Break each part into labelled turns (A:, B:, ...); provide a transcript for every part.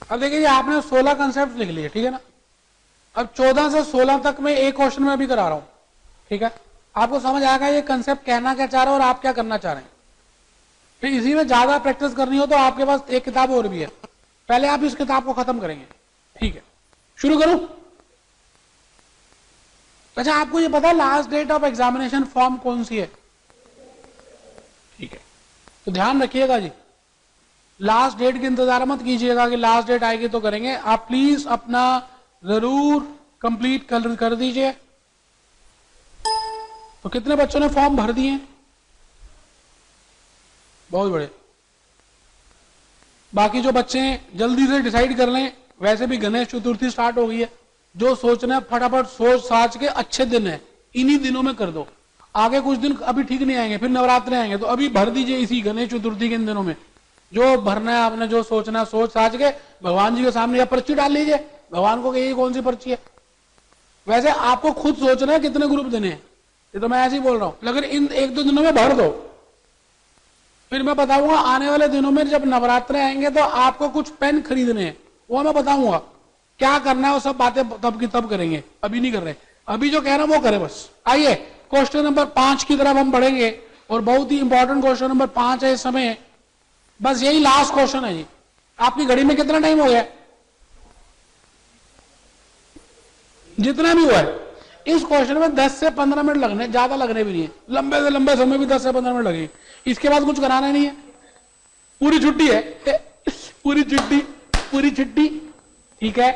A: अब देखिए आपने 16 कंसेप्ट लिख लिए, ठीक है ना। अब 14 से 16 तक में एक क्वेश्चन में अभी करा रहा हूं, ठीक है। आपको समझ आएगा ये कंसेप्ट कहना क्या चाह रहा है और आप क्या करना चाह रहे हैं। फिर इसी में ज्यादा प्रैक्टिस करनी हो तो आपके पास एक किताब और भी है, पहले आप इस किताब को खत्म करेंगे, ठीक है। शुरू करूं? अच्छा, आपको ये पता है last date of examination form कौन सी है? ठीक है, तो ध्यान रखिएगा जी, लास्ट डेट की इंतजार मत कीजिएगा कि लास्ट डेट आएगी तो करेंगे। आप प्लीज अपना जरूर कंप्लीट कर दीजिए। तो कितने बच्चों ने फॉर्म भर दिए? बहुत बड़े। बाकी जो बच्चे जल्दी से डिसाइड कर लें, वैसे भी गणेश चतुर्थी स्टार्ट हो गई है, जो सोचना है फटाफट सोच साच के, अच्छे दिन है इन्हीं दिनों में कर दो। आगे कुछ दिन अभी ठीक नहीं आएंगे, फिर नवरात्रे आएंगे, तो अभी भर दीजिए इसी गणेश चतुर्थी के इन दिनों में। जो भरना है आपने, जो सोचना है सोच साच के भगवान जी के सामने या पर्ची डाल लीजिए, भगवान को कहिए कौन सी पर्ची है। वैसे आपको खुद सोचना है कितने ग्रुप देने हैं, ये तो मैं ऐसे ही बोल रहा हूं, लेकिन इन एक दो दिनों में भर दो। फिर मैं बताऊंगा आने वाले दिनों में जब नवरात्रे आएंगे तो आपको कुछ पेन खरीदने हैं, वो मैं बताऊंगा क्या करना है, वो सब बातें तब की तब करेंगे, अभी नहीं कर रहे। अभी जो कह रहा हूं वो करें बस। आइए क्वेश्चन नंबर 5 की तरफ हम बढ़ेंगे, और बहुत ही इंपॉर्टेंट क्वेश्चन नंबर 5 है इस समय। बस यही लास्ट क्वेश्चन है जी। आपकी घड़ी में कितना टाइम हो गया? जितना भी हुआ है। इस क्वेश्चन में 10 से 15 मिनट लगने, ज्यादा लगने भी नहीं है, लंबे से लंबे समय भी 10 से 15 मिनट लगेंगे। इसके बाद कुछ कराना नहीं है, पूरी छुट्टी है, पूरी छुट्टी, ठीक है।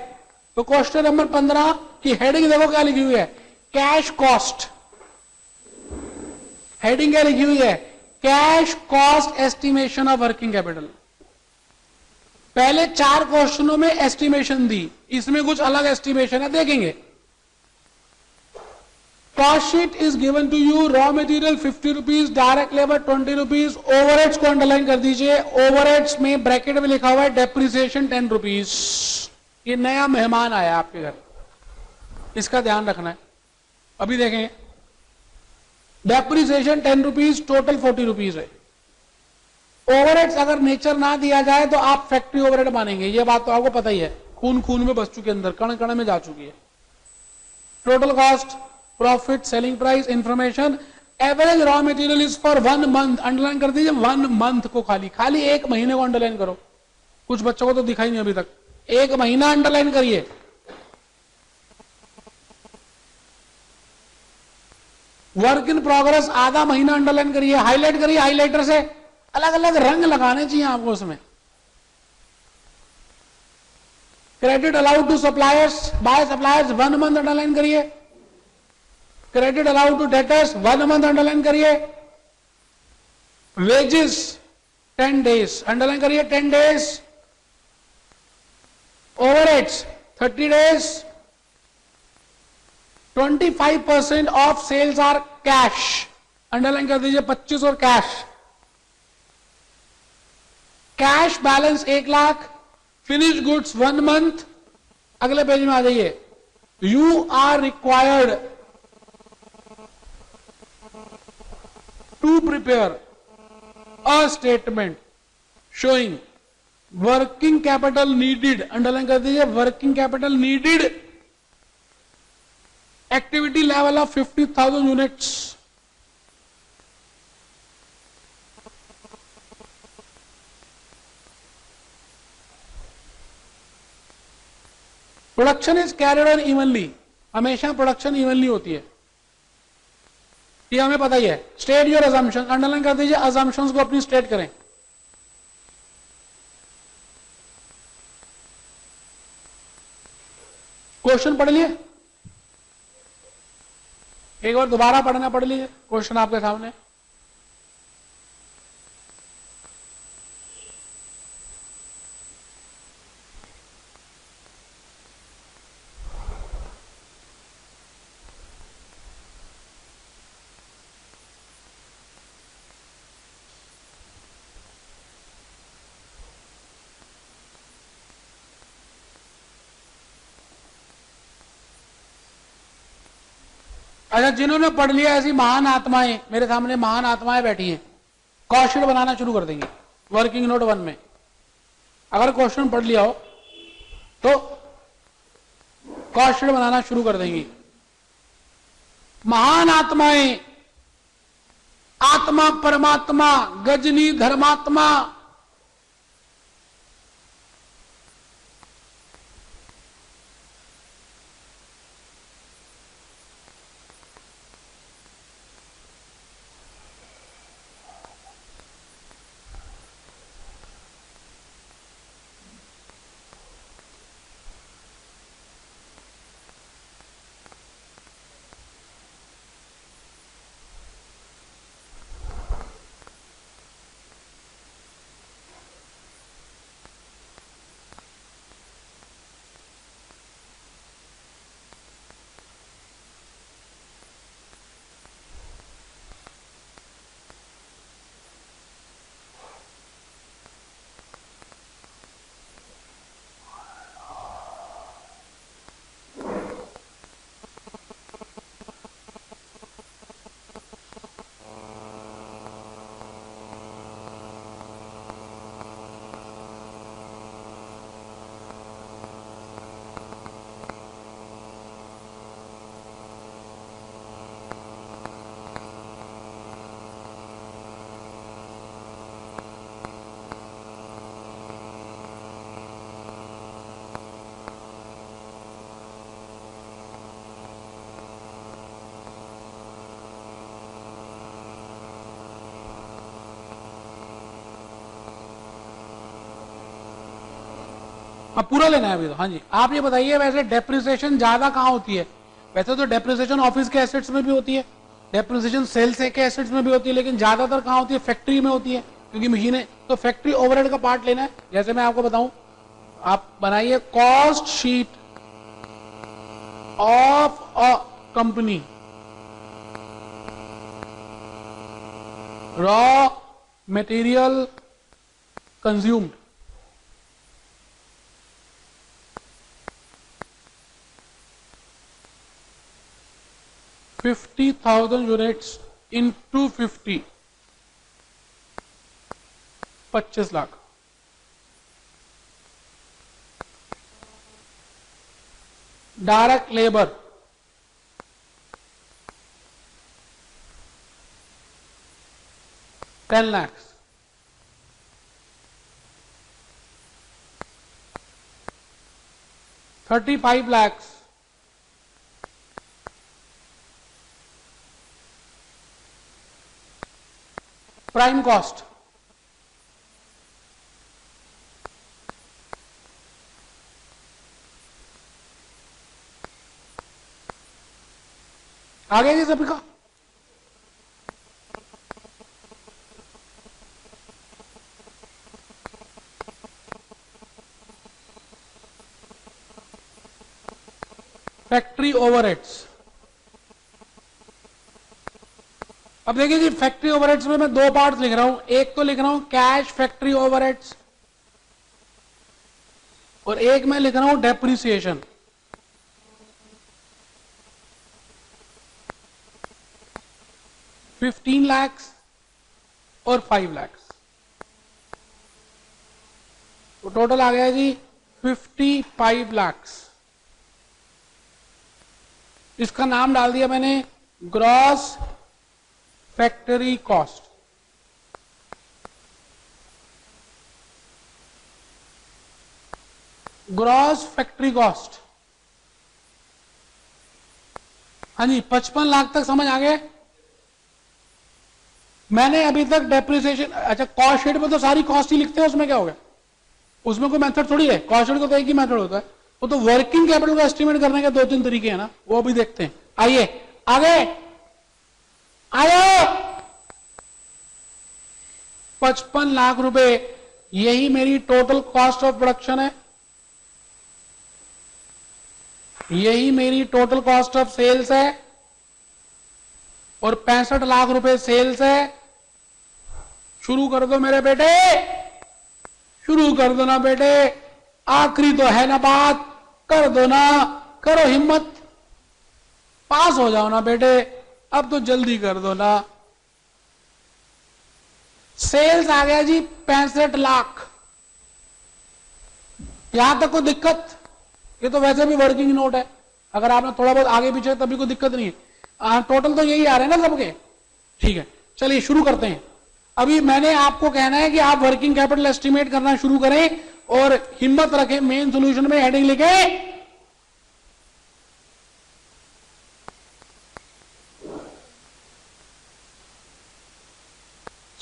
A: तो क्वेश्चन नंबर 15 की हेडिंग देखो क्या लिखी हुई है, कैश कॉस्ट। हेडिंग क्या लिखी हुई है, cash cost estimation of working capital. पहले 4 क्वेश्चनों में एस्टिमेशन दी, इसमें कुछ अलग एस्टिमेशन है, देखेंगे। Cost sheet is given to you, raw material 50 rupees, direct labour 20 rupees, overheads को अंडरलाइन कर दीजिए। ओवरहेड्स में ब्रैकेट में लिखा हुआ है डेप्रिसिएशन 10 रुपीज। ये नया मेहमान आया आपके घर, इसका ध्यान रखना है। अभी देखें, डेप्रिसिएशन 10 रुपीज, टोटल 40 रुपीज है। ओवरहेड्स अगर नेचर ना दिया जाए तो आप फैक्ट्री ओवरहेड मानेंगे, ये बात तो आपको पता ही है, खून खून में बस चुके, अंदर कण कण में जा चुकी है। Total cost, profit, selling price, information, average raw material is for 1 month. Underline कर दीजिए 1 मंथ को, खाली 1 महीने को अंडरलाइन करो। कुछ बच्चों को तो दिखाई नहीं अभी तक, 1 महीना अंडरलाइन करिए। वर्क इन प्रोग्रेस आधा महीना अंडरलाइन करिए, हाईलाइट करिए, हाईलाइटर से अलग अलग रंग लगाने चाहिए आपको उसमें। Credit allowed to suppliers by suppliers 1 month underline करिए। Credit allowed to debtors 1 month underline करिए। वेजेस 10 डेज अंडरलाइन करिए, 10 days. Overheads 30 days. 25% of sales are cash, underline कर दीजिए 25 और cash. Cash balance 1 lakh, finish goods 1 month. अगले page में आ जाइए, you are required to prepare a statement showing working capital needed, underline कर दीजिए working capital needed, activity level of 50,000 units. Production is carried on evenly, हमेशा production evenly होती है, ये हमें पता ही है। स्टेट योर अजम्पशन, अंडरलाइन कर दीजिए, अजम्पशंस को अपनी स्टेट करें। क्वेश्चन पढ़ लिए, एक बार दोबारा पढ़ना पढ़ लीजिए, क्वेश्चन आपके सामने। अच्छा, जिन्होंने पढ़ लिया, ऐसी महान आत्माएं मेरे सामने, महान आत्माएं बैठी हैं, कॉस्ट शीट बनाना शुरू कर देंगे वर्किंग नोट 1 में। अगर क्वेश्चन पढ़ लिया हो तो कॉस्ट शीट बनाना शुरू कर देंगी। महान आत्माएं, आत्मा परमात्मा, गजनी धर्मात्मा, अब पूरा लेना है अभी तो। हाँ जी, आप ये बताइए वैसे डेप्रिसिएशन ज्यादा कहाँ होती है? वैसे तो डेप्रिसिएशन ऑफिस के एसेट्स में भी होती है, डेप्रिसिएशन सेल्स के एसेट्स में भी होती है, लेकिन ज्यादातर कहाँ होती है? फैक्ट्री में होती है, क्योंकि मशीनें। तो फैक्ट्री ओवरहेड का पार्ट लेना है। जैसे मैं आपको बताऊं, आप बनाइए cost sheet of a company, raw material consumed, $50,000 units into 50, 25 lakh. Direct labour 10 lakh. $35 lakhs prime cost, आगे जी सभी का। Factory overheads. अब देखिए जी, फैक्ट्री ओवरहेड्स में मैं दो पार्ट लिख रहा हूं। एक तो लिख रहा हूं कैश फैक्ट्री ओवरहेड्स, और एक मैं लिख रहा हूं डेप्रिसिएशन। $15 लाख और $5 लाख, तो टोटल आ गया जी $55 लाख। इसका नाम डाल दिया मैंने gross factory cost. Gross factory cost. हाँ जी, 55 लाख तक समझ आ गए। मैंने अभी तक डेप्रिसिएशन, अच्छा कॉस्ट शीट में तो सारी कॉस्ट ही लिखते हैं, उसमें क्या हो गया? उसमें कोई मेथड थोड़ी है, कॉस्ट शीट को तो एक ही मेथड होता है। वो तो वर्किंग कैपिटल का एस्टिमेट करने के 2-3 तरीके हैं ना, वो भी देखते हैं। आइए आगे आइए। 55 लाख रुपए, यही मेरी टोटल कॉस्ट ऑफ प्रोडक्शन है, यही मेरी टोटल कॉस्ट ऑफ सेल्स है, और 65 लाख रुपए सेल्स है। शुरू कर दो मेरे बेटे, शुरू कर दो ना बेटे, आखिरी तो है ना बात, कर दो ना, करो हिम्मत, पास हो जाओ ना बेटे, अब तो जल्दी कर दो ना। सेल्स आ गया जी 65 लाख। यहां तक कोई दिक्कत? ये तो वैसे भी वर्किंग नोट है, अगर आपने थोड़ा बहुत आगे पीछे तभी कोई दिक्कत नहीं है। टोटल तो यही आ रहे हैं ना सबके। ठीक है, चलिए शुरू करते हैं। अभी मैंने आपको कहना है कि आप वर्किंग कैपिटल एस्टिमेट करना शुरू करें और हिम्मत रखें, मेन सॉल्यूशन में हेडिंग लिखे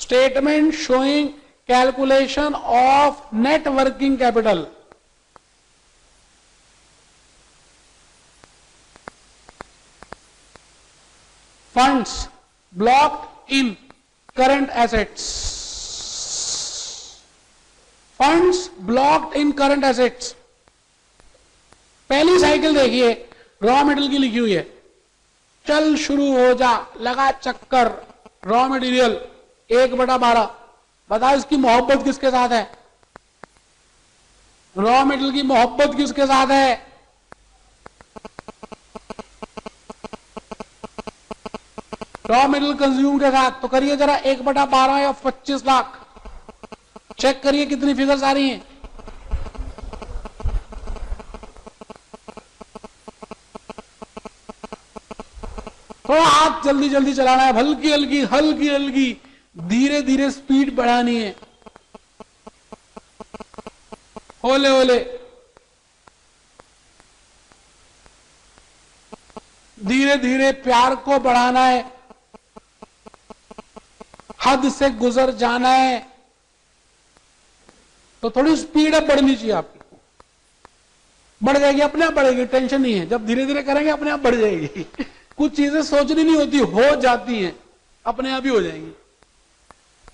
A: statement showing calculation of net working capital. Funds blocked in current assets, funds blocked in current assets. पहली साइकिल देखिए, रॉ मेटेरियल की लिखी हुई है, चल शुरू हो जा, लगा चक्कर, रॉ मटेरियल 1/12। बताओ इसकी मोहब्बत किसके साथ है? रॉ मेटेरियल की मोहब्बत किसके साथ है? रॉ मेटेरियल कंज्यूम के साथ। तो करिए जरा 1/12 या 25 लाख, चेक करिए कितनी फिगर्स आ रही हैं। थोड़ा हाथ जल्दी जल्दी चलाना है, हल्की हल्की हल्की हल्की, धीरे धीरे स्पीड बढ़ानी है, होले होले धीरे धीरे प्यार को बढ़ाना है, हद से गुजर जाना है। तो थोड़ी स्पीड अब बढ़नी चाहिए आपकी, बढ़ जाएगी, अपने आप बढ़ेगी, टेंशन नहीं है। जब धीरे धीरे करेंगे अपने आप बढ़ जाएगी। कुछ चीजें सोचनी नहीं होती, हो जाती हैं, अपने आप ही हो जाएंगी।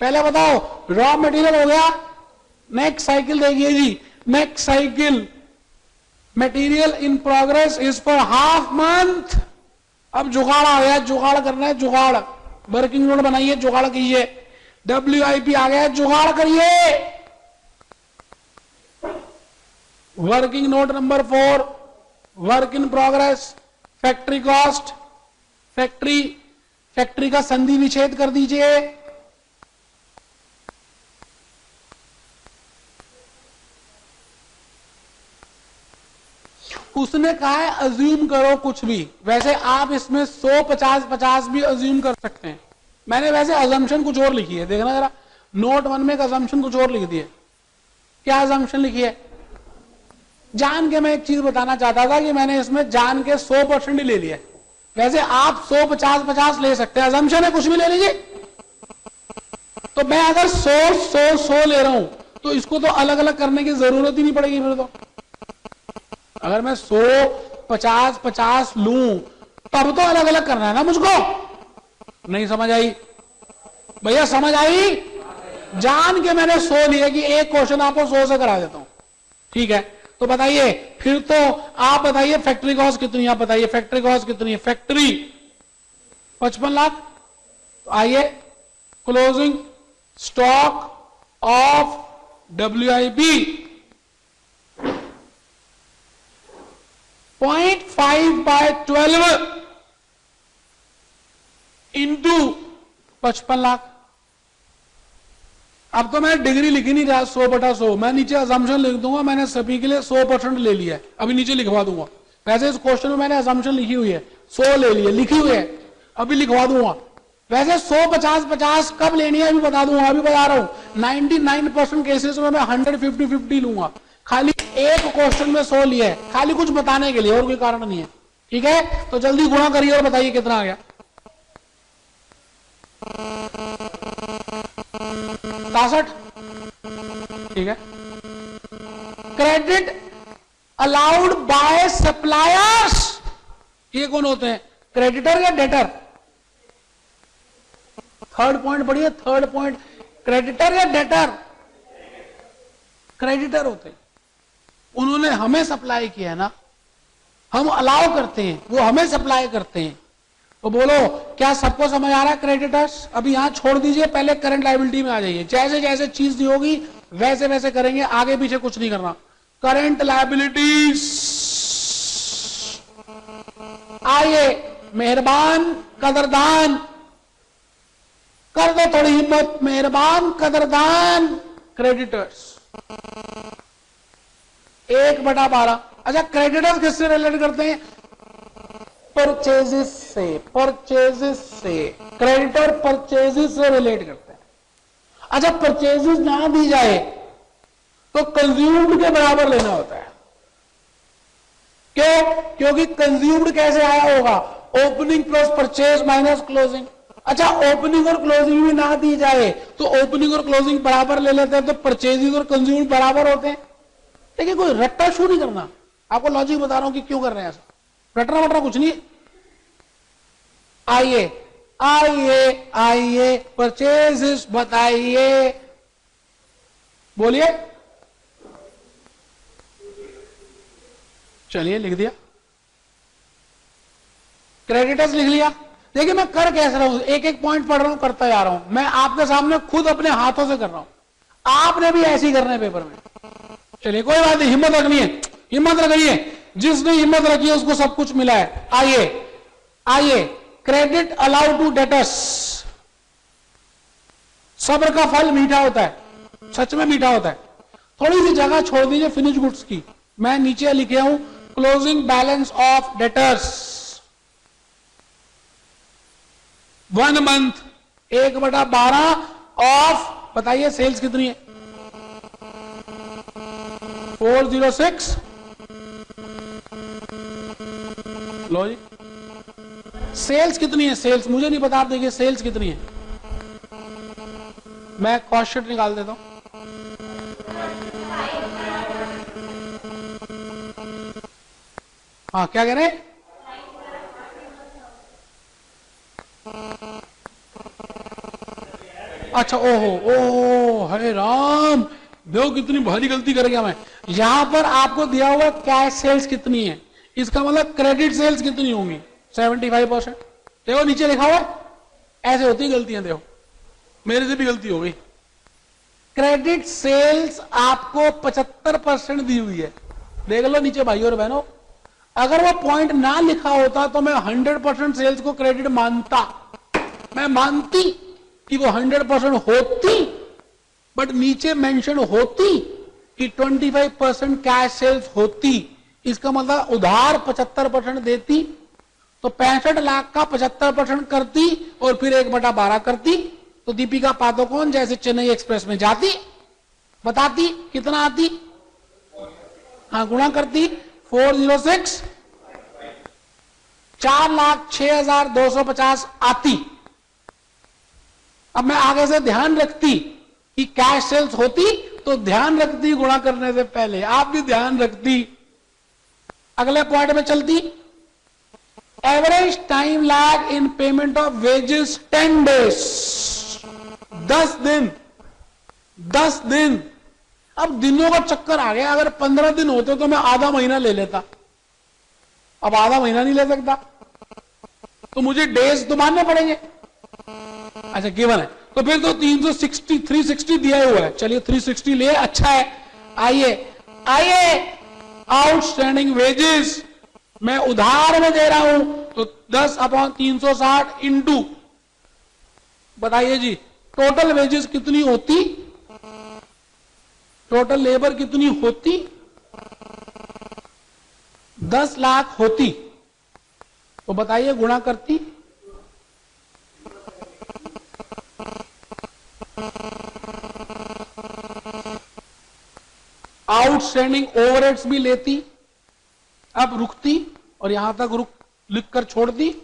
A: पहले बताओ, रॉ मटेरियल हो गया, नेक्स्ट साइकिल देखिए जी, next cycle material in progress is for half month. अब जुगाड़ आ गया, जुगाड़ करना है, जुगाड़, वर्किंग नोट बनाइए, जुगाड़ कीजिए। WIP आ गया, जुगाड़ करिए। Working note number 4, work in progress, factory cost, factory का संधि विच्छेद कर दीजिए। उसने कहा है अज्यूम करो कुछ भी, वैसे आप इसमें 100, 50, 50 भी अज्यूम कर सकते हैं। मैंने वैसे अजम्पशन कुछ और लिखी है, देखना जरा, नोट 1 में एक अजम्पशन कुछ और लिख दी है। क्या अजम्पशन लिखी है? जान के मैं एक चीज बताना चाहता था कि मैंने इसमें जान के 100% ही ले लिया। वैसे आप 100, 50, 50 ले सकते हैं, अजम्पशन है, कुछ भी ले लीजिए। तो मैं अगर 100, 100, 100 ले रहा हूं तो इसको तो अलग अलग करने की जरूरत ही नहीं पड़ेगी फिर तो। अगर मैं 100, 50, 50 लूं तब तो अलग अलग करना है ना मुझको। नहीं समझ आई भैया? समझ आई? जान के मैंने 100 लिया कि एक क्वेश्चन आपको 100 से करा देता हूं। ठीक है, तो बताइए फिर तो आप बताइए फैक्ट्री कॉस्ट कितनी, आप बताइए फैक्ट्री कॉस्ट कितनी है? फैक्ट्री 55 लाख। तो आइए, closing stock of WIP 0.5/12 into 55 lakh. अब तो मैं डिग्री लिखी नहीं रहा 100/100, मैं नीचे अजम्पशन लिख दूंगा। मैंने सभी के लिए 100% ले लिया है, अभी नीचे लिखवा दूंगा। वैसे इस क्वेश्चन में मैंने अजम्पशन लिखी हुई है, 100 ले लिए, लिखी हुई है, अभी लिखवा दूंगा। वैसे 100, 50, 50 कब लेनी है अभी बता दूंगा, अभी बता रहा हूं। 99% केसेस में मैं 150-50 लूंगा। खाली एक क्वेश्चन में 100 लिया है, खाली कुछ बताने के लिए, और कोई कारण नहीं है। ठीक है, तो जल्दी गुणा करिए और बताइए कितना आ गया। 66। ठीक है, क्रेडिट अलाउड बाय सप्लायर्स, ये कौन होते हैं? क्रेडिटर या डेटर? थर्ड पॉइंट पढ़िए, थर्ड पॉइंट, क्रेडिटर या डेटर? क्रेडिटर होते हैं, उन्होंने हमें सप्लाई किया है ना, हम अलाउ करते हैं, वो हमें सप्लाई करते हैं। तो बोलो क्या सबको समझ आ रहा है? क्रेडिटर्स अभी यहां छोड़ दीजिए, पहले करंट लायबिलिटी में आ जाइए। जैसे जैसे चीज दी होगी वैसे वैसे करेंगे, आगे पीछे कुछ नहीं करना। करंट लायबिलिटीज, आइए मेहरबान कदरदान, कर दो थोड़ी हिम्मत, मेहरबान कदरदान क्रेडिटर्स 1/12। अच्छा क्रेडिटर्स किससे रिलेट करते हैं? परचेजेस से, परचेजेस से, क्रेडिटर परचेजेस से रिलेट करते हैं। अच्छा परचेजेस ना दी जाए तो कंज्यूम्ड के बराबर लेना होता है। क्यों? क्योंकि कंज्यूम्ड कैसे आया होगा? Opening plus purchase minus closing. अच्छा ओपनिंग और क्लोजिंग भी ना दी जाए तो ओपनिंग और क्लोजिंग बराबर ले लेते हैं, तो परचेजिंग और कंज्यूम्ड बराबर होते हैं। देखिए कोई रट्टा शू नहीं करना, आपको लॉजिक बता रहा हूं कि क्यों कर रहे हैं ऐसा। रटना वटना कुछ नहीं। आइए आइए आइए परचेजेस बताइए, बोलिए। चलिए लिख दिया, क्रेडिटर्स लिख लिया। देखिए मैं कर कैसे रहा हूं, एक एक पॉइंट पढ़ रहा हूं, करता जा रहा हूं। मैं आपके सामने खुद अपने हाथों से कर रहा हूं, आपने भी ऐसे ही करना है पेपर में। चलिए कोई बात नहीं, हिम्मत रखनी है, हिम्मत रखिए। जिसने हिम्मत रखी है उसको सब कुछ मिला है। आइए आइए, क्रेडिट अलाउड टू डेटर्स। सब्र का फल मीठा होता है, सच में मीठा होता है। थोड़ी सी जगह छोड़ दीजिए फिनिश गुड्स की। मैं नीचे लिखे हूं closing balance of debtors 1 month 1/12 of, बताइए सेल्स कितनी है? 406। लो जी, सेल्स कितनी है? सेल्स मुझे नहीं पता, आप देखिए सेल्स कितनी है। मैं कॉस्ट शीट निकाल देता हूं। हाँ क्या कह रहे हैं? अच्छा ओहो ओहो, हरे राम, देखो कितनी भारी गलती कर गया मैं। यहां पर आपको दिया हुआ कैश सेल्स कितनी है, इसका मतलब क्रेडिट सेल्स कितनी होंगी? 75%। देखो नीचे लिखा हुआ, ऐसे होती है गलतियां। देखो मेरे से भी गलती हो गई। क्रेडिट सेल्स आपको 75% दी हुई है, देख लो नीचे भाई और बहनों। अगर वो पॉइंट ना लिखा होता तो मैं 100% सेल्स को क्रेडिट मानता, मैं मानती कि वो 100% होती, बट नीचे मेंशन होती कि 25% कैश सेल्स होती। इसका मतलब उधार 75% देती, तो 65 लाख का 75% करती और फिर 1/12 करती, तो दीपिका पादुकोण जैसे चेन्नई एक्सप्रेस में जाती, बताती कितना आती, हाँ गुणा करती 406, 4,06,250 आती। अब मैं आगे से ध्यान रखती कि कैश सेल्स होती, तो ध्यान रखती गुणा करने से पहले, आप भी ध्यान रखती। अगले पॉइंट में चलती, average time lag in payment of wages 10 days, 10 दिन, 10 दिन। अब दिनों का चक्कर आ गया, अगर 15 दिन होते तो मैं आधा महीना ले लेता, अब आधा महीना नहीं ले सकता, तो मुझे डेज तो मानने पड़ेंगे। अच्छा गिवन है, तो फिर तो 360 दिया हुआ है, चलिए 360 ले, अच्छा है। आइए आइए, आउटस्टैंडिंग वेजेस मैं उधार में दे रहा हूं, तो 10/360 इंटू, बताइए जी टोटल वेजेस कितनी होती, टोटल लेबर कितनी होती? 10 लाख होती, तो बताइए गुणा करती, आउटस्टैंडिंग ओवरहेड्स भी लेती, अब रुकती और यहां तक रुक लिखकर छोड़ दी।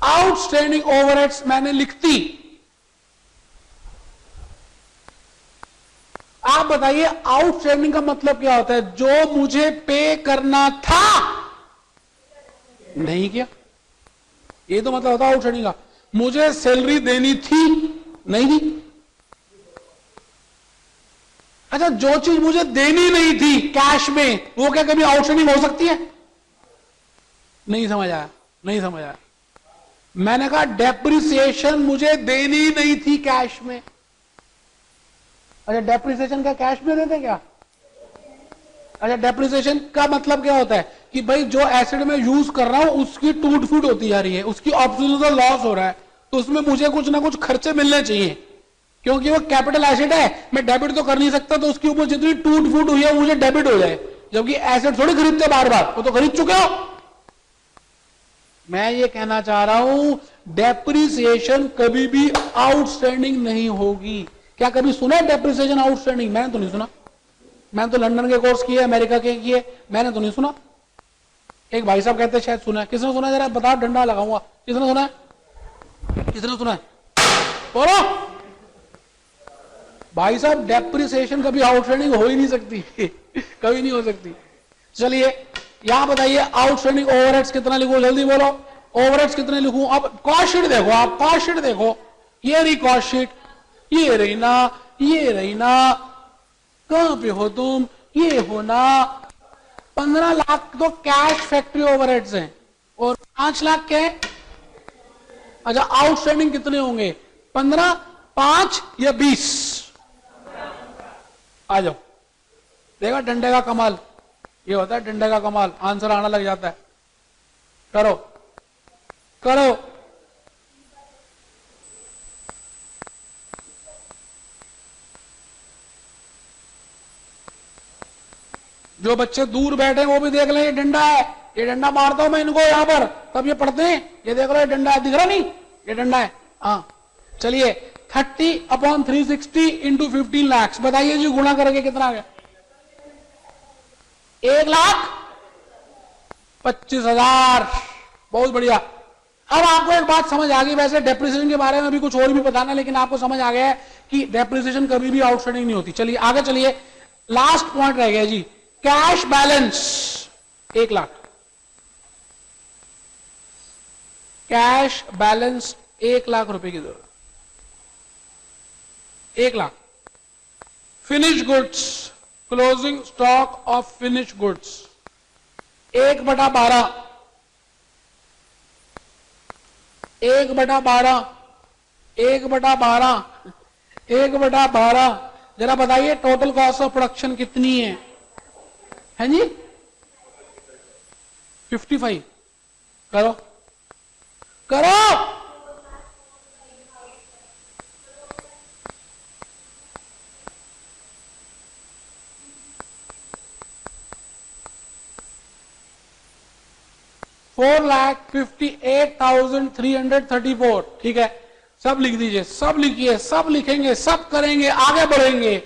A: आउटस्टैंडिंग ओवरहेड्स मैंने लिखती, आप बताइए आउटस्टैंडिंग का मतलब क्या होता है? जो मुझे पे करना था नहीं किया, ये तो मतलब होता है आउटस्टैंडिंग का। मुझे सैलरी देनी थी, नहीं दी। अच्छा जो चीज मुझे देनी नहीं थी कैश में, वो क्या कभी आउटस्टैंडिंग हो सकती है? नहीं समझ आया, नहीं समझ आया। मैंने कहा डेप्रिसिएशन मुझे देनी नहीं थी कैश में। अच्छा डेप्रिसिएशन का कैश में देते क्या? अच्छा डेप्रिसिएशन का मतलब क्या होता है कि भाई जो एसिड में यूज कर रहा हूं उसकी टूट फूट होती जा रही है, उसकी ऑब्सोल्यूट लॉस हो रहा है, तो उसमें मुझे कुछ ना कुछ खर्चे मिलने चाहिए, क्योंकि वो कैपिटल एसिड है, मैं डेबिट तो कर नहीं सकता, तो उसके ऊपर जितनी टूट फूट हुई है मुझे डेबिट हो जाए। जबकि एसेट थोड़ी खरीदते बार बार, वो तो खरीद चुके हो। मैं ये कहना चाह रहा हूं डेप्रिसिएशन कभी भी आउटस्टैंडिंग नहीं होगी। क्या कभी सुना है डेप्रिसिएशन आउटस्टैंडिंग? मैंने तो नहीं सुना। मैंने तो लंदन के कोर्स किए, अमेरिका के किए, मैंने तो नहीं सुना। एक भाई साहब कहते शायद सुना है। किसने सुना है जरा बताओ, डंडा लगाऊंगा। किसने सुना है? किसने सुना है? बोलो भाई साहब, डेप्रिसिएशन कभी आउटस्टैंडिंग हो ही नहीं सकती कभी नहीं हो सकती। चलिए यहां बताइए आउटस्टैंडिंग ओवरहेड्स कितना लिखूं, जल्दी बोलो। ओवरहेड्स कितने लिखूं? अब कॉस्ट शीट देखो, आप कॉस्ट शीट देखो, ये रही कॉस्ट शीट, ये रही ना, ये रही ना। कहां पे हो तुम? ये हो ना। 15 लाख तो कैश फैक्ट्री ओवरहेड्स हैं और 5 लाख क्या है? अच्छा आउटस्टैंडिंग कितने होंगे? 15, 5 या 20? आ जाओ, देखा डंडे का कमाल, ये होता है डंडे का कमाल, आंसर आना लग जाता है। करो करो। जो बच्चे दूर बैठे वो भी देख लें, ये डंडा है, ये डंडा मारता हूं मैं इनको यहां पर, तब ये पढ़ते हैं। ये देख लो, ये डंडा है, दिख रहा नहीं? ये डंडा है। हाँ चलिए 30/360 इंटू 15 लाख, बताइए जी गुणा करके कितना आ गया? 1,25,000। बहुत बढ़िया। अब आपको एक बात समझ आ गई। वैसे डेप्रिसिएशन के बारे में अभी कुछ और भी बताना, लेकिन आपको समझ आ गया है कि डेप्रिसिएशन कभी भी आउटस्टैंडिंग नहीं होती। चलिए आगे चलिए, लास्ट पॉइंट रह गया जी, cash balance 1 lakh. Cash balance 1 lakh रुपए की जरूरत, 1 lakh. Finish goods, closing stock of finish goods 1/12, 1/12, 1/12, 1/12। जरा बताइए टोटल कॉस्ट ऑफ प्रोडक्शन कितनी है? हैं जी 55। करो करो। $4,58,334। ठीक है, सब लिख दीजिए, सब लिखिए, सब लिखेंगे, सब करेंगे, आगे बढ़ेंगे,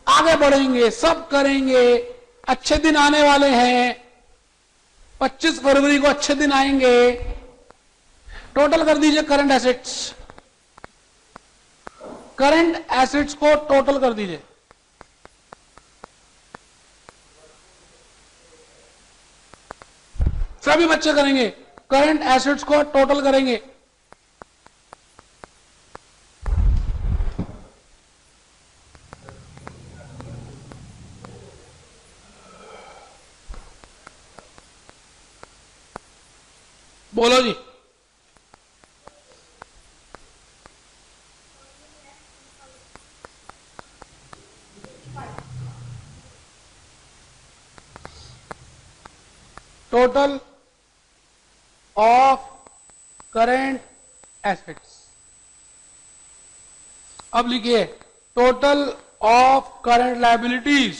A: आगे बढ़ेंगे, सब करेंगे। अच्छे दिन आने वाले हैं, 25 फरवरी को अच्छे दिन आएंगे। टोटल कर दीजिए करंट एसेट्स, करंट एसेट्स को टोटल कर दीजिए। सभी बच्चे करेंगे, करंट एसेट्स को टोटल करेंगे। बोलो जी। Total of current assets. अब लिखिए टोटल ऑफ करंट लायबिलिटीज।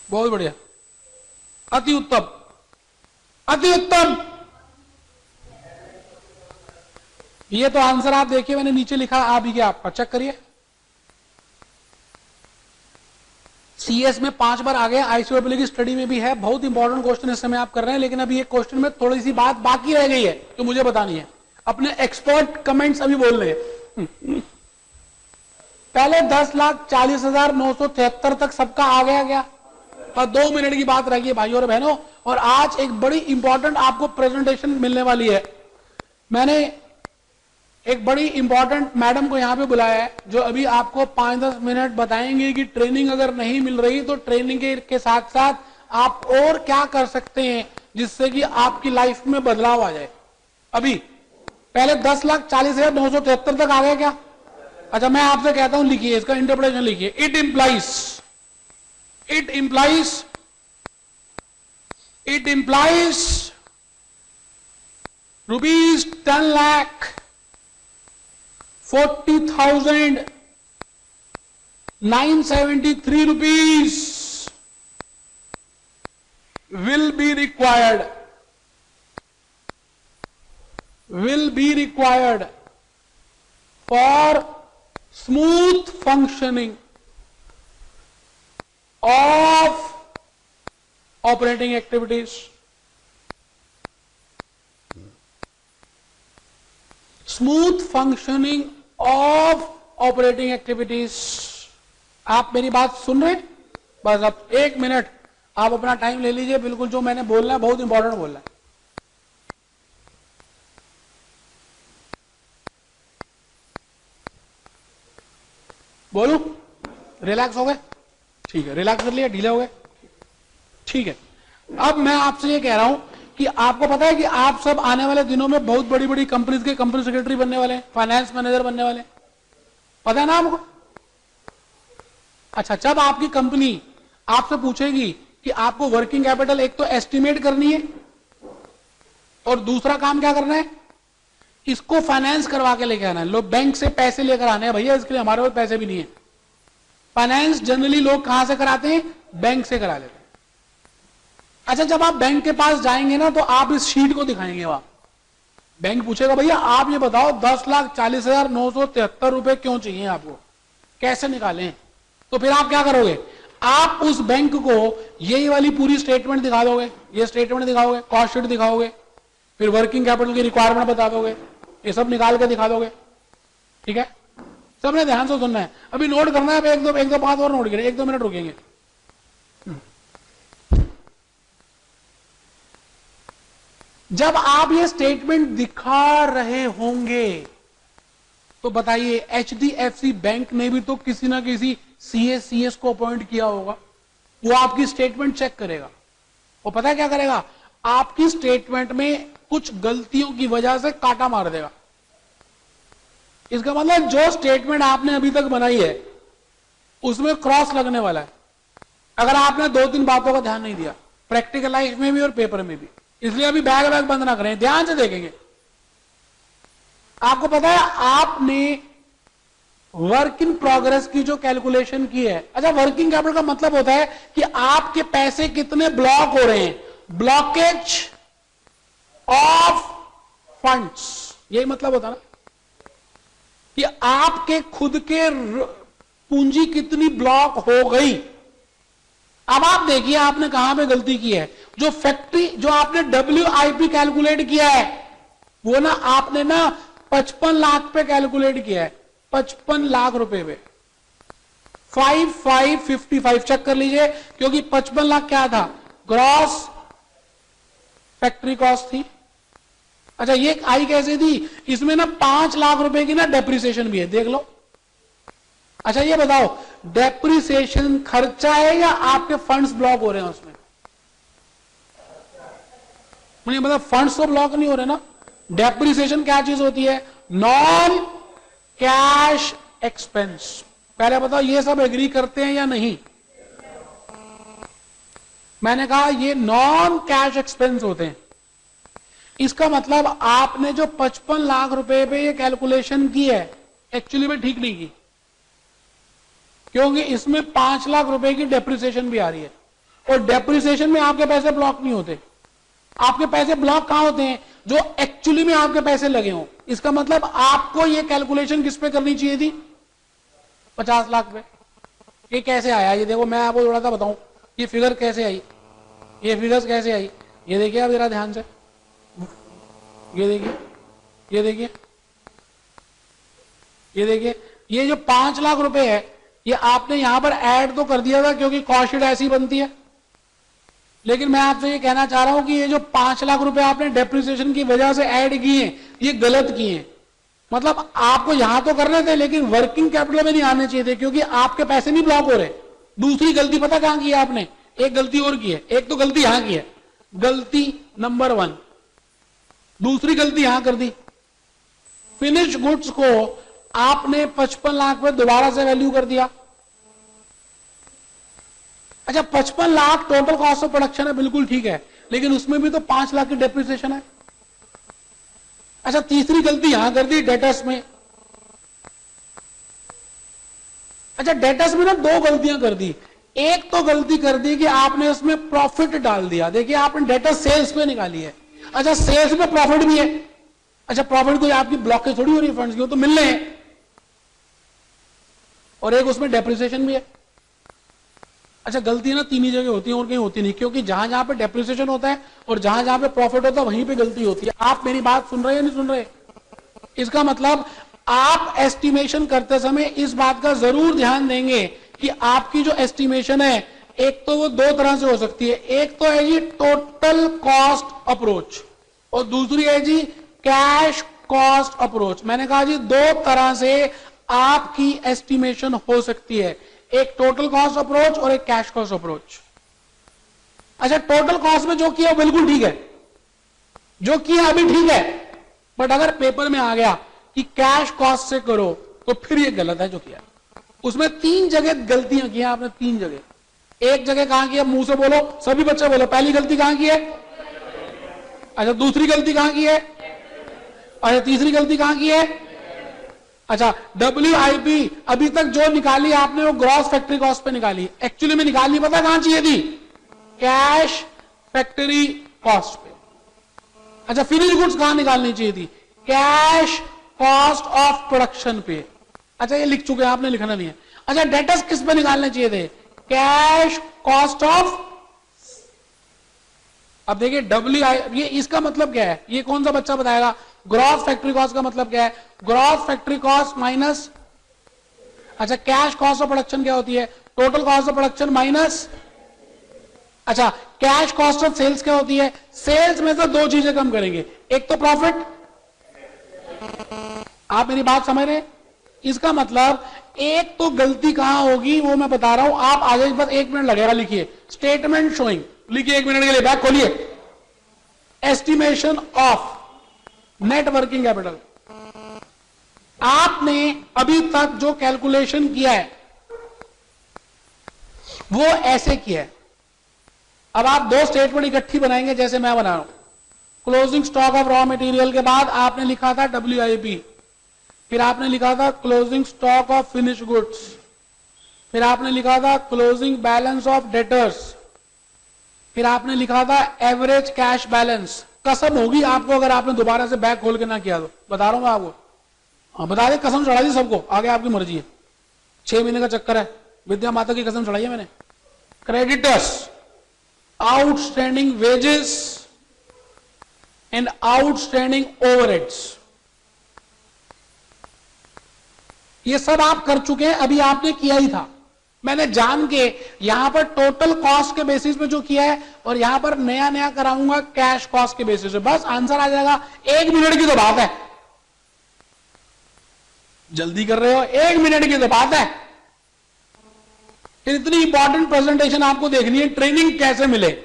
A: बहुत बढ़िया, अति उत्तम, अति उत्तम। ये तो आंसर आप देखिए, मैंने नीचे लिखा आ भी गया आपका, चेक करिए। सीएस में 5 बार आ गया, आईसीओपीएल की स्टडी में भी है। बहुत इंपॉर्टेंट क्वेश्चन इस समय आप कर रहे हैं, लेकिन अभी एक क्वेश्चन में थोड़ी सी बात बाकी रह गई है तो मुझे बतानी है। अपने एक्सपर्ट कमेंट्स अभी बोल रहे हैं। पहले 10,40,973 तक सबका आ गया क्या? और 2 मिनट की बात रह गई भाइयों और बहनों, और आज एक बड़ी इंपॉर्टेंट आपको प्रेजेंटेशन मिलने वाली है। मैंने एक बड़ी इंपॉर्टेंट मैडम को यहां पे बुलाया है, जो अभी आपको 5-10 मिनट बताएंगे कि ट्रेनिंग अगर नहीं मिल रही तो ट्रेनिंग के साथ साथ आप और क्या कर सकते हैं जिससे कि आपकी लाइफ में बदलाव आ जाए। अभी पहले 10,40,973 तक आ गया क्या? अच्छा मैं आपसे कहता हूं, लिखिए इसका इंटरप्रिटेशन लिखिए। It implies rupees 10 lakh 40,973 rupees will be required for smooth functioning of operating activities. Smooth functioning of operating activities. आप मेरी बात सुन रहे हैं? बस अब 1 मिनट आप अपना टाइम ले लीजिए, बिल्कुल जो मैंने बोलना है बहुत इंपॉर्टेंट बोलना है। बोलूं? रिलैक्स हो गए? ठीक है, रिलैक्स कर लिया, ढीले हो गए? ठीक है। अब मैं आपसे ये कह रहा हूं कि आपको पता है कि आप सब आने वाले दिनों में बहुत बड़ी बड़ी कंपनीज के कंपनी सेक्रेटरी बनने वाले हैं, फाइनेंस मैनेजर बनने वाले हैं, पता है ना आपको? अच्छा, जब आपकी कंपनी आपसे पूछेगी कि आपको वर्किंग कैपिटल एक तो एस्टिमेट करनी है और दूसरा काम क्या करना है, इसको फाइनेंस करवा के लेके आना है। लोग बैंक से पैसे लेकर आने हैं, भैया इसके लिए हमारे पास पैसे भी नहीं है। फाइनेंस जनरली लोग कहां से कराते हैं? बैंक से करा लेते हैं। अच्छा, जब आप बैंक के पास जाएंगे ना तो आप इस शीट को दिखाएंगे, वहां बैंक पूछेगा भैया आप ये बताओ 10,40,973 रुपए क्यों चाहिए आपको, कैसे निकालें? तो फिर आप क्या करोगे? आप उस बैंक को यही वाली पूरी स्टेटमेंट दिखा दोगे, ये स्टेटमेंट दिखाओगे, कॉस्ट शीट दिखाओगे, फिर वर्किंग कैपिटल की रिक्वायरमेंट बता दोगे, ये सब निकाल के दिखा दोगे। ठीक है, सबने ध्यान से सुनना है, अभी नोट करना है, एक दो बात और नोट करें, 1-2 मिनट रुकेंगे। जब आप ये स्टेटमेंट दिखा रहे होंगे तो बताइए HDFC बैंक ने भी तो किसी ना किसी CS को अपॉइंट किया होगा, वो आपकी स्टेटमेंट चेक करेगा। वो पता है क्या करेगा? आपकी स्टेटमेंट में कुछ गलतियों की वजह से काटा मार देगा। इसका मतलब जो स्टेटमेंट आपने अभी तक बनाई है उसमें क्रॉस लगने वाला है, अगर आपने 2-3 बातों का ध्यान नहीं दिया, प्रैक्टिकल लाइफ में भी और पेपर में भी। इसलिए अभी बैग बंद ना करें, ध्यान से देखेंगे। आपको पता है आपने वर्क इन प्रोग्रेस की जो कैलकुलेशन की है, अच्छा वर्किंग कैपिटल का मतलब होता है कि आपके पैसे कितने ब्लॉक हो रहे हैं, ब्लॉकेज ऑफ फंड्स, यही मतलब होता है ना कि आपके खुद के पूंजी कितनी ब्लॉक हो गई। अब आप देखिए आपने कहां पे गलती की है। जो फैक्ट्री, जो आपने WIP कैलकुलेट किया है वो ना आपने ना 55 लाख पे कैलकुलेट किया है, 55 लाख रुपए पे, 5555 चेक कर लीजिए, क्योंकि 55 लाख क्या था? ग्रॉस फैक्ट्री कॉस्ट थी। अच्छा, ये आई कैसे थी? इसमें ना 5 लाख रुपए की ना डेप्रिसिएशन भी है, देख लो। अच्छा ये बताओ, डेप्रिसिएशन खर्चा है या आपके फंड्स ब्लॉक हो रहे हैं उसमें? मुझे मतलब फंड्स तो ब्लॉक नहीं हो रहे ना। डेप्रिसिएशन क्या चीज होती है? Non cash expense. पहले बताओ ये सब एग्री करते हैं या नहीं? मैंने कहा ये नॉन कैश एक्सपेंस होते हैं। इसका मतलब आपने जो 55 लाख रुपए पे ये कैलकुलेशन की है एक्चुअली में ठीक नहीं की, क्योंकि इसमें 5 लाख रुपए की डेप्रिसिएशन भी आ रही है, और डेप्रिसिएशन में आपके पैसे ब्लॉक नहीं होते। आपके पैसे ब्लॉक कहां होते हैं? जो एक्चुअली में आपके पैसे लगे हों। इसका मतलब आपको ये कैलकुलेशन किस पे करनी चाहिए थी? 50 लाख पे। ये कैसे आया? ये देखो मैं आपको थोड़ा सा बताऊं, ये फिगर कैसे आई, ये फिगर्स कैसे आई, ये देखिए आप जरा ध्यान से, ये देखिए, ये देखिए, ये देखिए, ये जो 5 लाख रुपए है ये आपने यहां पर ऐड तो कर दिया था क्योंकि कॉस्ट शीट ऐसी बनती है, लेकिन मैं आपसे ये कहना चाह रहा हूं कि ये जो 5 लाख रुपए आपने डेप्रिसिएशन की वजह से ऐड किए ये गलत किए हैं। मतलब आपको यहां तो करने थे लेकिन वर्किंग कैपिटल में नहीं आने चाहिए थे, क्योंकि आपके पैसे नहीं ब्लॉक हो रहे। दूसरी गलती पता कहां की है आपने? एक गलती और की है, एक तो गलती यहां की है, गलती नंबर 1। दूसरी गलती यहां कर दी, फिनिश्ड गुड्स को आपने 55 लाख पे दोबारा से वैल्यू कर दिया। अच्छा 55 lakh total cost of production है, बिल्कुल ठीक है, लेकिन उसमें भी तो 5 लाख की डेप्रिसिएशन है। अच्छा तीसरी गलती यहां कर दी डेटर्स में, अच्छा, डेटर्स में ना दो गलतियां कर दी। एक तो गलती कर दी कि आपने उसमें प्रॉफिट डाल दिया। देखिए, आपने डेटा सेल्स पे निकाली है। अच्छा, सेल्स में प्रॉफिट भी है। अच्छा, प्रॉफिट कोई आपकी ब्लॉकेज थोड़ी हो रही है फंड्स की, वो तो मिल रहे हैं। और एक उसमें डेप्रिसिएशन भी है। अच्छा, गलती ना तीन ही जगह होती है और कहीं होती नहीं, क्योंकि जहां जहां पे डेप्रिसिएशन होता है और जहां जहां पे प्रॉफिट होता है वहीं पे गलती होती है। आप मेरी बात सुन रहे हैं या नहीं सुन रहे? इसका मतलब आप एस्टिमेशन करते समय इस बात का जरूर ध्यान देंगे कि आपकी जो एस्टिमेशन है, एक तो वो दो तरह से हो सकती है। एक तो है जी टोटल कॉस्ट अप्रोच और दूसरी है जी कैश कॉस्ट अप्रोच। मैंने कहा जी दो तरह से आपकी एस्टिमेशन हो सकती है, एक टोटल कॉस्ट अप्रोच और एक कैश कॉस्ट अप्रोच। अच्छा, टोटल कॉस्ट में जो किया बिल्कुल ठीक है, जो किया अभी ठीक है, बट अगर पेपर में आ गया कि कैश कॉस्ट से करो तो फिर ये गलत है जो किया। उसमें तीन जगह गलतियां की आपने, तीन जगह। एक जगह कहां की है, मुंह से बोलो, सभी बच्चे बोलो, पहली गलती कहां की है? अच्छा, दूसरी गलती कहां की है? अच्छा, तीसरी गलती कहां की है? अच्छा, WIP अभी तक जो निकाली आपने वो ग्रॉस फैक्ट्री कॉस्ट पे निकाली, एक्चुअली में निकालनी पता कहां चाहिए थी? कैश फैक्ट्री कॉस्ट पे। अच्छा, फिनिश गुड्स कहां निकालनी चाहिए थी? कैश कॉस्ट ऑफ प्रोडक्शन पे। अच्छा, ये लिख चुके हैं, आपने लिखना नहीं है। अच्छा, डेटर्स किस पे निकालने चाहिए थे? Cash cost of. अब देखिए ये इसका मतलब क्या है, ये कौन सा बच्चा बताएगा? ग्रॉस फैक्ट्री कॉस्ट का मतलब क्या है? ग्रॉस फैक्ट्री कॉस्ट माइनस, अच्छा कैश कॉस्ट ऑफ प्रोडक्शन क्या होती है? Total cost of production minus, अच्छा कैश कॉस्ट ऑफ सेल्स क्या होती है? सेल्स में से दो चीजें कम करेंगे, एक तो प्रॉफिट। आप मेरी बात समझ रहे हैं? इसका मतलब एक तो गलती कहां होगी वो मैं बता रहा हूं, आप आगे बस 1 मिनट लगेगा, लिखिए स्टेटमेंट शोइंग, लिखिए 1 मिनट के लिए, बैक खोलिए। Estimation of net working capital, आपने अभी तक जो कैलकुलेशन किया है वो ऐसे किया है। अब आप दो स्टेटमेंट इकट्ठी बनाएंगे जैसे मैं बना रहा हूं। Closing stock of raw material के बाद आपने लिखा था WIP, फिर आपने लिखा था closing stock of finish goods, फिर आपने लिखा था क्लोजिंग बैलेंस ऑफ डेटर्स, फिर आपने लिखा था एवरेज कैश बैलेंस। कसम होगी आपको अगर आपने दोबारा से बैग खोल के ना किया तो, बता रहा हूं मैं आपको। हाँ बता दे, कसम चढ़ा दी सबको, आगे आपकी मर्जी है। 6 महीने का चक्कर है, विद्या माता की कसम चढ़ाई है मैंने। Creditors, outstanding wages and outstanding overheads, ये सब आप कर चुके हैं, अभी आपने किया ही था। मैंने जान के यहां पर टोटल कॉस्ट के बेसिस पे जो किया है और यहां पर नया नया कराऊंगा कैश कॉस्ट के बेसिस पे, बस आंसर आ जाएगा। 1 मिनट की तो बात है, जल्दी कर रहे हो, 1 मिनट की तो बात है। फिर इतनी इंपॉर्टेंट प्रेजेंटेशन आपको देखनी है, ट्रेनिंग कैसे मिले,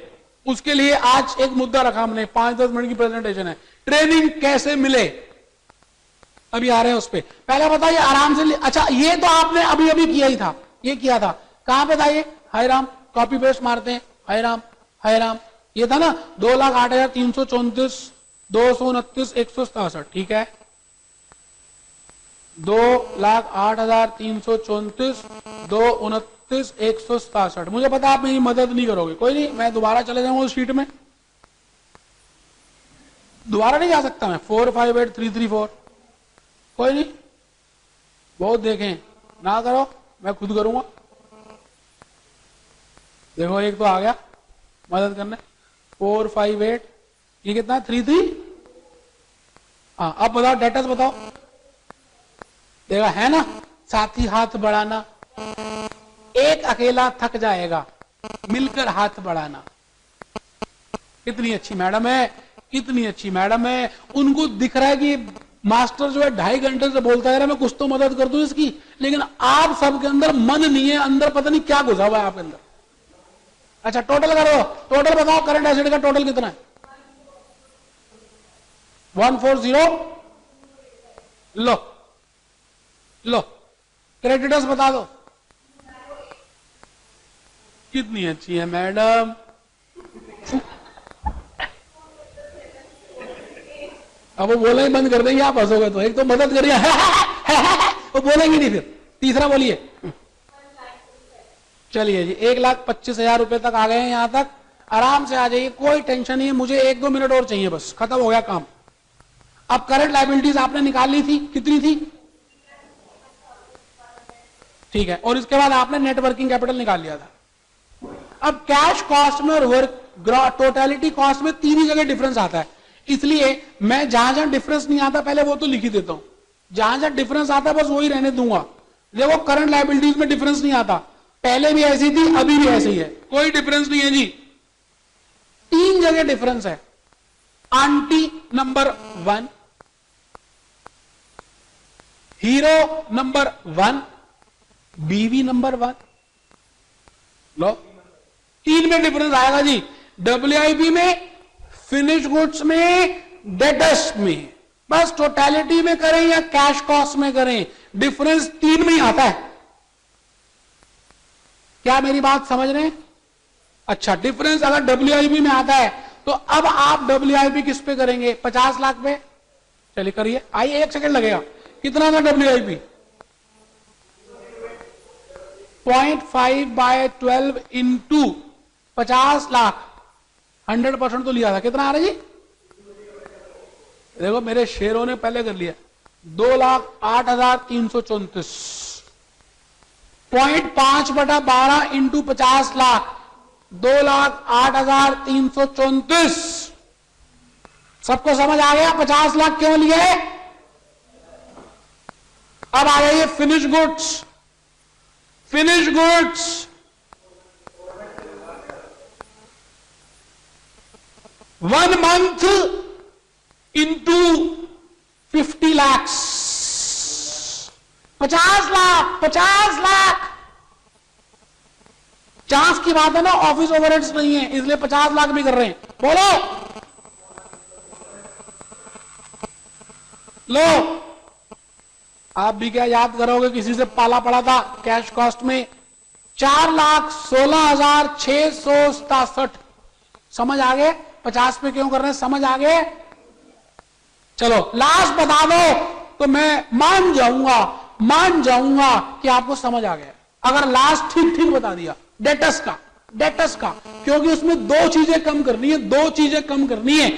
A: उसके लिए आज एक मुद्दा रखा हमने, 5-10 मिनट की प्रेजेंटेशन है, ट्रेनिंग कैसे मिले, अभी आ रहे हैं उस पर। पहले बताइए आराम से। अच्छा, ये तो आपने अभी अभी किया ही था, ये किया था कहां पे था ये? हाय राम, कॉपी पेस्ट मारते हैं, हाय राम हाय राम, ये था ना 2,08,334 229 167, ठीक है। 2,08,334 229 167। मुझे पता आप मेरी मदद नहीं करोगे, कोई नहीं, मैं दोबारा चले जाऊंगा उस शीट में, दोबारा नहीं जा सकता मैं। 458,334, कोई नहीं, बहुत देखें, ना करो, मैं खुद करूंगा। देखो एक तो आ गया मदद करने, 458, ये कितना? 33। हाँ, अब बताओ डेटर्स बताओ, देखा है ना, साथी हाथ बढ़ाना, एक अकेला थक जाएगा, मिलकर हाथ बढ़ाना। कितनी अच्छी मैडम है, कितनी अच्छी मैडम है। उनको दिख रहा है कि मास्टर जो है 2.5 घंटे से बोलता है मैं कुछ तो मदद कर दूं इसकी, लेकिन आप सबके अंदर मन नहीं है, अंदर पता नहीं क्या घुसा हुआ है आपके अंदर। अच्छा, टोटल करो, टोटल बताओ, करंट एसेट का टोटल कितना है? 140, लो लो। क्रेडिटर्स बता दो, कितनी अच्छी है मैडम। अब वो बोलना ही बंद कर देंगे आप हंसोगे तो, एक तो मदद करिए वो बोलेंगे नहीं फिर। तीसरा बोलिए, चलिए जी, 1,25,000 रुपए तक आ गए हैं, यहां तक आराम से आ जाइए, कोई टेंशन नहीं है। मुझे 1-2 मिनट और चाहिए, बस खत्म हो गया काम। अब करंट लायबिलिटीज आपने निकाल ली थी, कितनी थी? ठीक है, और इसके बाद आपने नेट वर्किंग कैपिटल निकाल लिया था। अब कैश कॉस्ट में और वर्क टोटलिटी कॉस्ट में तीन ही जगह डिफरेंस आता है, इसलिए मैं जहां जहां डिफरेंस नहीं आता पहले वो तो लिख ही देता हूं, जहां जहां डिफरेंस आता है बस वही रहने दूंगा। देखो करंट लायबिलिटीज में डिफरेंस नहीं आता, पहले भी ऐसी थी अभी भी ऐसी है, कोई डिफरेंस नहीं है जी। तीन जगह डिफरेंस है, आंटी नंबर 1, हीरो नंबर 1, बीवी नंबर 1। लो, तीन में डिफरेंस आएगा जी, WIP में, फिनिश गुड्स में, डेटर्स में। बस टोटलिटी में करें या कैश कॉस्ट में करें, डिफरेंस तीन में ही आता है। क्या मेरी बात समझ रहे हैं? अच्छा, डिफरेंस अगर WIP में आता है तो अब आप WIP किस पे करेंगे? 50 लाख पे। चलिए करिए, आइए, 1 सेकंड लगेगा। कितना था WIP? 0.5/12 इंटू 50 लाख, 100% तो लिया था। कितना आ रहा है जी? देखो मेरे शेरों ने पहले कर लिया, 2,08,334। 0.5/12 इंटू 50 लाख, 2,08,334। सबको समझ आ गया 50 लाख क्यों लिए? अब आ जाइए finish goods. Finish goods 1 month into 50 lakh, 50 lakh, 50 lakh. Chance की बात है ना, ऑफिस ओवरहेड्स नहीं है, इसलिए 50 लाख भी कर रहे हैं। बोलो, लो, आप भी क्या याद करोगे, किसी से पाला पड़ा था कैश कॉस्ट में? 4,16,667। समझ आ गए 50 पे क्यों कर रहे हैं? समझ आ गए? चलो लास्ट बता दो तो मैं मान जाऊंगा कि आपको समझ आ गया, अगर लास्ट ठीक ठीक बता दिया। डेटस का, क्योंकि उसमें दो चीजें कम करनी है,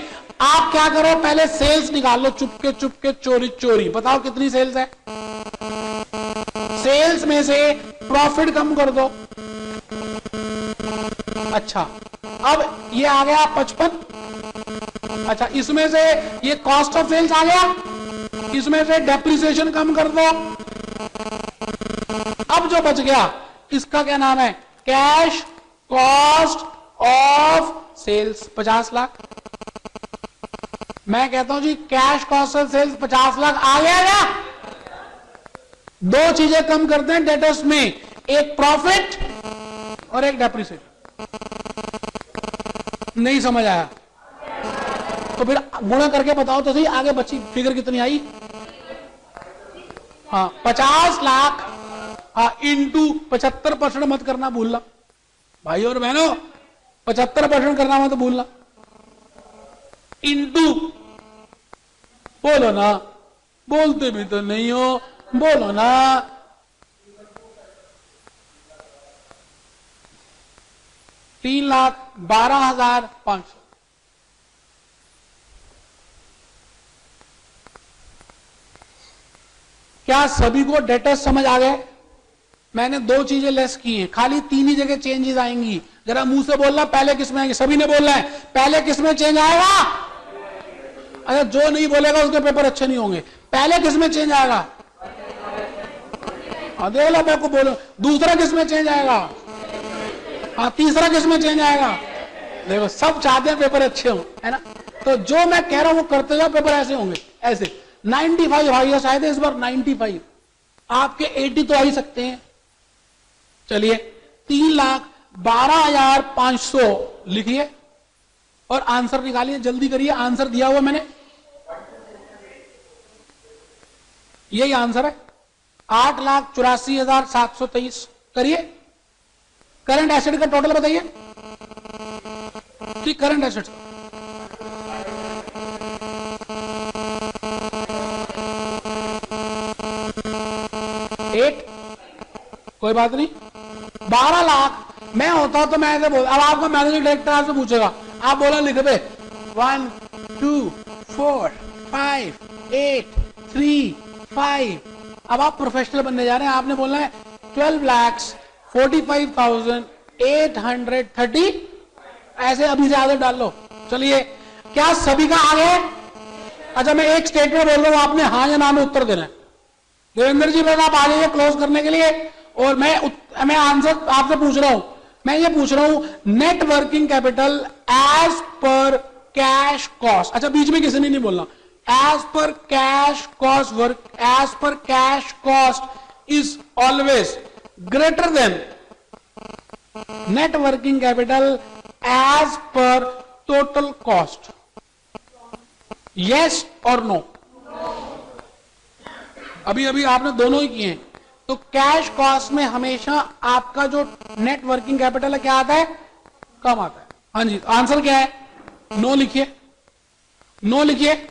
A: आप क्या करो, पहले सेल्स निकाल लो, चुपके चोरी। बताओ कितनी सेल्स है? सेल्स में से प्रॉफिट कम कर दो। अच्छा, अब ये आ गया 55। अच्छा, इसमें से ये कॉस्ट ऑफ सेल्स आ गया, इसमें से डेप्रिसिएशन कम कर दो। अब जो बच गया इसका क्या नाम है? Cash cost of sales 50 lakh. मैं कहता हूं जी cash cost of sales 50 lakh आ गया क्या? दो चीजें कम करते हैं डेटर्स में, एक प्रॉफिट और एक डेप्रिसिएशन। नहीं समझ आया तो फिर गुणा करके बताओ तो सही, आगे बची फिगर कितनी आई? हाँ, 50 लाख इंटू 75% मत करना भूलना भाई और बहनों, 75% करना मत भूलना। इंटू, बोलो ना, बोलते भी तो नहीं हो, बोलो ना। 3,12,500। क्या सभी को डेटर्स समझ आ गए? मैंने दो चीजें लेस की हैं, खाली तीन ही जगह चेंजेस आएंगी। जरा मुंह से बोलना, पहले किस में आएंगे? सभी ने बोलना है, पहले किस में चेंज आएगा? अरे जो नहीं बोलेगा उसके पेपर अच्छे नहीं होंगे। पहले किस में चेंज आएगा? देख लो, मैं को बोलो। दूसरा किस में चेंज आएगा? हाँ, तीसरा किस में चेंज आएगा? देखो सब चाहते हैं पेपर अच्छे हो, है ना? तो जो मैं कह रहा हूं वो करते जाओ, पेपर ऐसे होंगे, ऐसे। 95 भाई शायद इस बार 95, आपके 80 तो आ ही सकते हैं। चलिए 3,12,500 लिखिए और आंसर निकालिए, जल्दी करिए। आंसर दिया हुआ मैंने, यही आंसर है, 8,84,723। करिए। करंट एसेट का टोटल बताइए। ठीक, करंट एसेट 8, कोई बात नहीं, 12 लाख मैं होता तो मैं ऐसे बोल, अब आपका मैनेजिंग डायरेक्टर आपसे पूछेगा, आप बोला लिख दे 1 2 4 5 8 3 5। अब आप प्रोफेशनल बनने जा रहे हैं, आपने बोलना है 12,45,830, ऐसे अभी से आदत डाल लो। चलिए, क्या सभी का आ गया? अच्छा, मैं एक स्टेटमेंट बोल रहा हूं, आपने हाँ या ना में उत्तर देना है। देवेंद्र जी, बस आप आ जाइए क्लोज करने के लिए, और मैं आंसर आपसे पूछ रहा हूं। मैं ये पूछ रहा हूं, net working capital as per cash cost. अच्छा, बीच में किसी ने नहीं बोलना। As per cash cost work, as per cash cost is always greater than net working capital as per total cost. Yes और नो? अभी अभी आपने दोनों ही किए। तो कैश कॉस्ट में हमेशा आपका जो नेट वर्किंग कैपिटल है क्या आता है? कम आता है। हाँ जी, आंसर क्या है? नो लिखिए, नो लिखिए,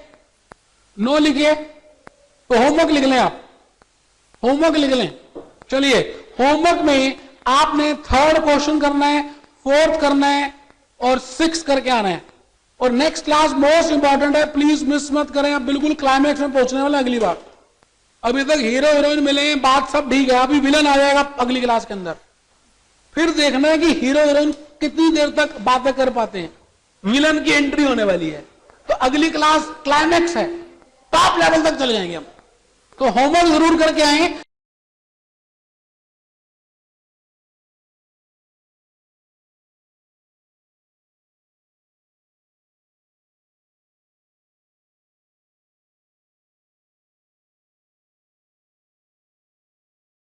A: नो लिखिए। तो होमवर्क लिख लें, आप होमवर्क लिख लें। चलिए, होमवर्क में आपने 3rd क्वेश्चन करना है, 4th करना है और 6th करके आना है। और नेक्स्ट क्लास मोस्ट इंपॉर्टेंट है, प्लीज मिस मत करें। आप बिल्कुल क्लाइमैक्स में पहुंचने वाले अगली बार। अभी तक हीरो हीरोइन मिले हैं, बात सब ठीक है, अभी विलन आ जाएगा अगली क्लास के अंदर। फिर देखना है कि हीरो हीरोइन कितनी देर तक बातें कर पाते हैं। विलन की एंट्री होने वाली है, तो अगली क्लास क्लाइमैक्स है, टॉप लेवल तक चले जाएंगे हम। तो होमवर्क जरूर करके आए।